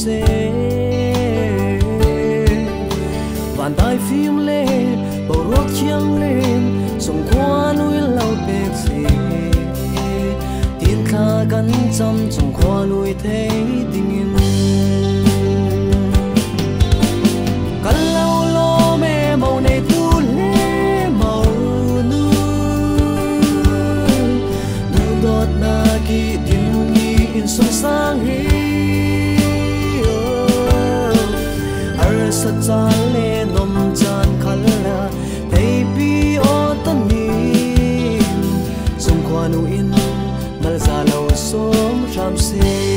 se bàn tay phim lên bầu ruốc chiang lên sông qua núi lâu bệt gì tiền kha gắn chăm sông qua núi thấy tình yên căn lâu lo mẹ màu này tu lê màu nu nu đọt na kỳ tình in sông sang hi ar sa cha le nom chan khala baby o tan ni sông qua nu in mal za lo som ram se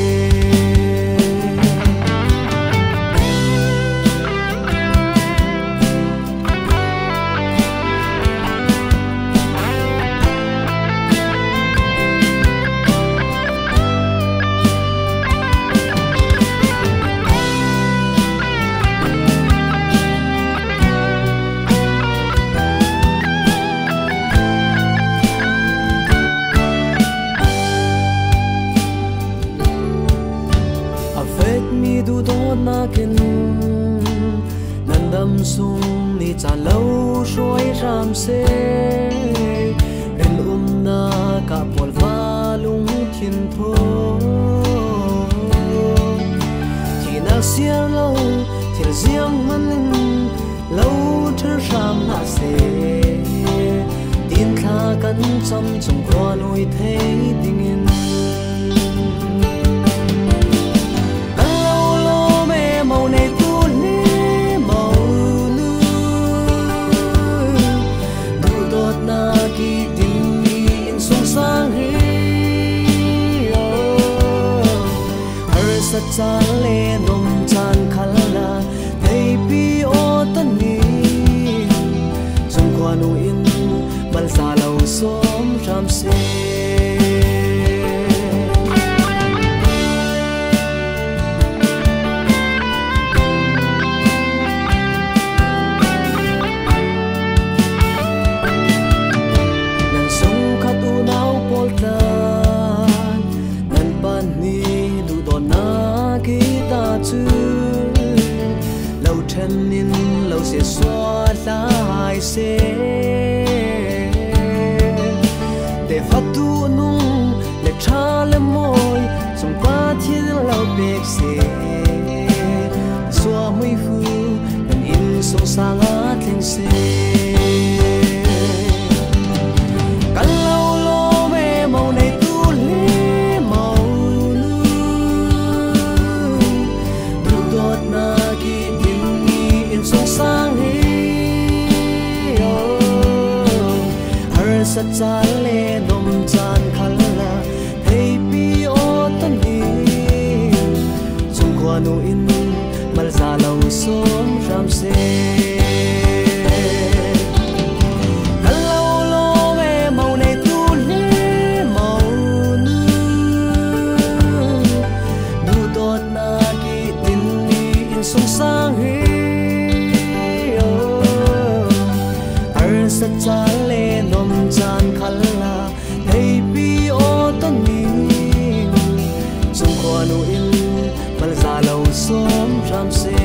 du đốt na kinh nan đâm sung ni cha lâu rồi ram se ren na cả bol va lung thiên thô thì na xiên lâu thì riêng mình lâu thơ ram na se tin kha cắn chăm trong qua nuôi thấy tình yên màu này tu lê màu nu du đốt na kỳ tình in sông sang hi har sa cha le nom chan khala baby o tan ni sông qua nu in bal sa lo som ram se lâu chân nín lâu sẽ xóa lại sẽ để phát tu nung để trả lời môi trong ba thiên lâu bẹp sẽ xóa mây phu nên in sông sang át lên sẽ căn lâu lo mẹ màu này tu lê màu na kỳ tình in sông sang hi har sa cha le nom chan khala baby o tan ni sông qua nu in mal za lo som ram se hello lo me màu này tu lê màu nu du đốt na kỳ tình sông sang hi ar sa cha le nom chan khala baby o tan ni sông qua nu in mal za lo som ram se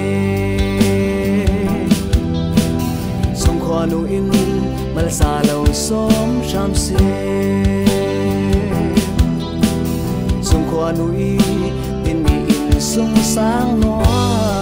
sông qua nu in mal za lo som ram se sông qua nu in tin mi in sông sang noa